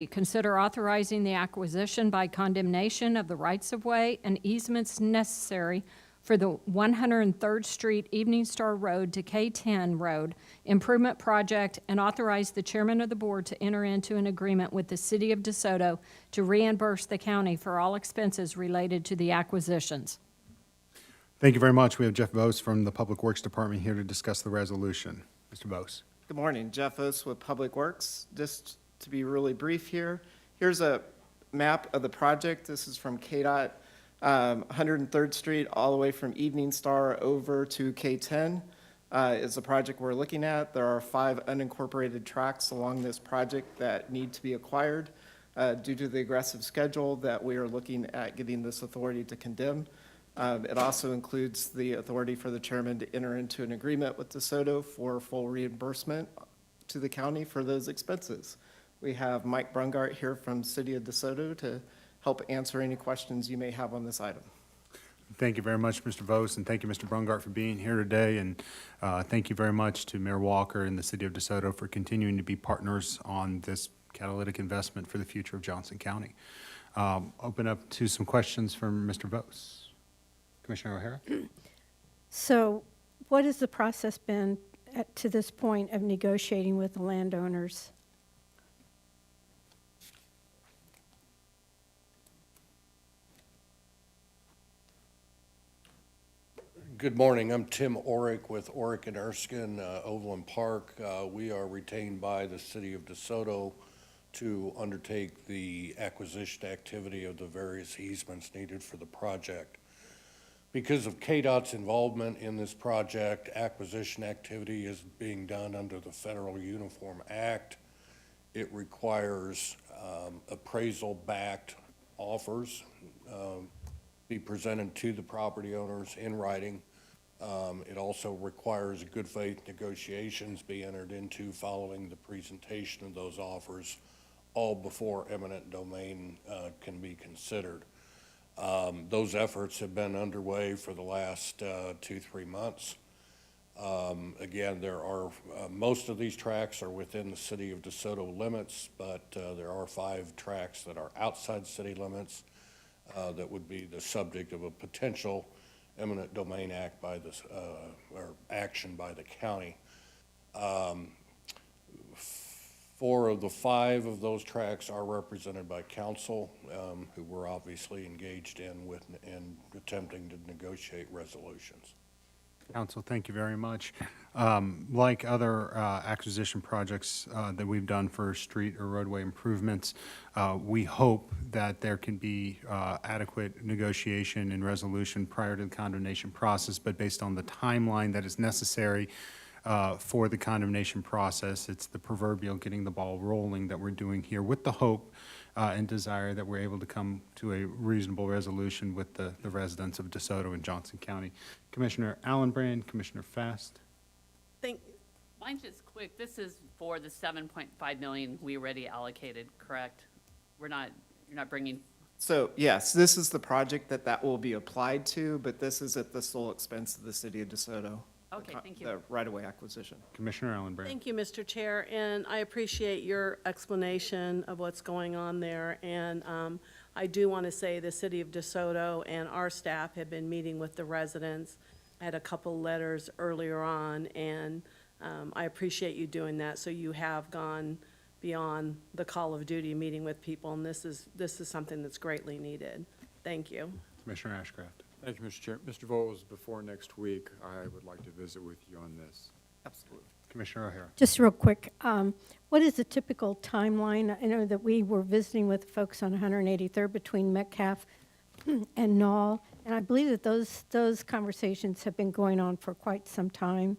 Consider authorizing the acquisition by condemnation of the rights-of-way and easements necessary for the 103rd Street Evening Star Road to K10 Road Improvement Project, and authorize the chairman of the board to enter into an agreement with the City of DeSoto to reimburse the county for all expenses related to the acquisitions. Thank you very much. We have Jeff Bose from the Public Works Department here to discuss the resolution. Mr. Bose. Good morning, Jeff Bose with Public Works. Just to be really brief here, here's a map of the project. This is from KDOT, 103rd Street, all the way from Evening Star over to K10 is the project we're looking at. There are 5 unincorporated tracks along this project that need to be acquired due to the aggressive schedule that we are looking at getting this authority to condemn. It also includes the authority for the chairman to enter into an agreement with DeSoto for full reimbursement to the county for those expenses. We have Mike Brungart here from City of DeSoto to help answer any questions you may have on this item. Thank you very much, Mr. Bose, and thank you, Mr. Brungart, for being here today. And thank you very much to Mayor Walker and the City of DeSoto for continuing to be partners on this catalytic investment for the future of Johnson County. Open up to some questions from Mr. Bose. Commissioner O'Hara? So what has the process been to this point of negotiating with the landowners? Good morning. I'm Tim Orick with Orick and Erskine, Overland Park. We are retained by the City of DeSoto to undertake the acquisition activity of the various easements needed for the project. Because of KDOT's involvement in this project, acquisition activity is being done under the Federal Uniform Act. It requires appraisal-backed offers be presented to the property owners in writing. It also requires good faith negotiations be entered into following the presentation of those offers, all before eminent domain can be considered. Those efforts have been underway for the last 2-3 months. Again, there are most of these tracts are within the City of DeSoto limits, but there are 5 tracts that are outside city limits that would be the subject of a potential eminent domain act by this or action by the county. 4 of the 5 of those tracts are represented by council, who we're obviously engaged in attempting to negotiate resolutions. Council, thank you very much. Like other acquisition projects that we've done for street or roadway improvements, we hope that there can be adequate negotiation and resolution prior to the condemnation process, but based on the timeline that is necessary for the condemnation process, it's the proverbial getting the ball rolling that we're doing here with the hope and desire that we're able to come to a reasonable resolution with the residents of DeSoto and Johnson County. Commissioner Allenbrand, Commissioner Fast. Mine's just quick. This is for the 7.5 million we already allocated, correct? You're not bringing. So yes, this is the project that will be applied to, but this is at the sole expense of the City of DeSoto. Okay, thank you. The right-of-way acquisition. Commissioner Allenbrand. Thank you, Mr. Chair, and I appreciate your explanation of what's going on there. And I do want to say the City of DeSoto and our staff have been meeting with the residents. I had a couple letters earlier on, and I appreciate you doing that. So you have gone beyond the call of duty, meeting with people, and this is something that's greatly needed. Thank you. Commissioner Ashcraft. Thank you, Mr. Chair. Mr. Voles, before next week, I would like to visit with you on this. Absolutely. Commissioner O'Hara. Just real quick, what is the typical timeline? I know that we were visiting with folks on 183rd between Metcalf and Knoll, and I believe that those conversations have been going on for quite some time.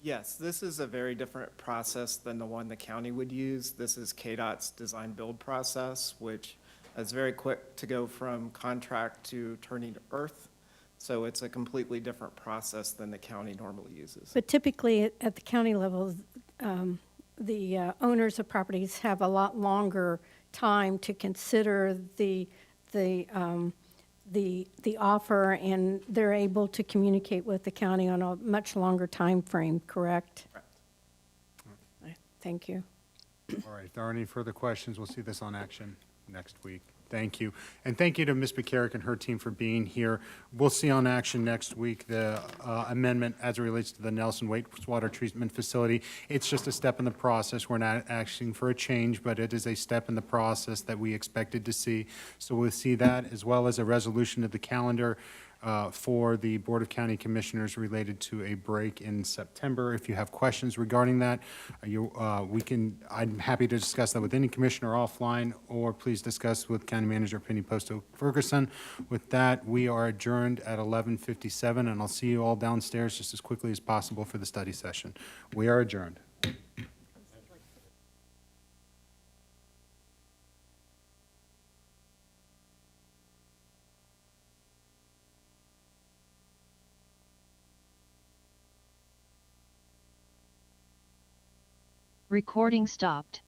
Yes, this is a very different process than the one the county would use. This is KDOT's design-build process, which is very quick to go from contract to turning to earth. So it's a completely different process than the county normally uses. But typically at the county level, the owners of properties have a lot longer time to consider the offer, and they're able to communicate with the county on a much longer time frame, correct? Correct. Thank you. All right, if there are any further questions, we'll see this on action next week. Thank you. And thank you to Ms. McCarrick and her team for being here. We'll see on action next week the amendment as it relates to the Nelson wastewater treatment facility. It's just a step in the process. We're not asking for a change, but it is a step in the process that we expected to see. So we'll see that, as well as a resolution of the calendar for the Board of County Commissioners related to a break in September. If you have questions regarding that, I'm happy to discuss that with any commissioner offline, or please discuss with County Manager Penny Posto Ferguson. With that, we are adjourned at 11:57, and I'll see you all downstairs just as quickly as possible for the study session. We are adjourned. Recording stopped.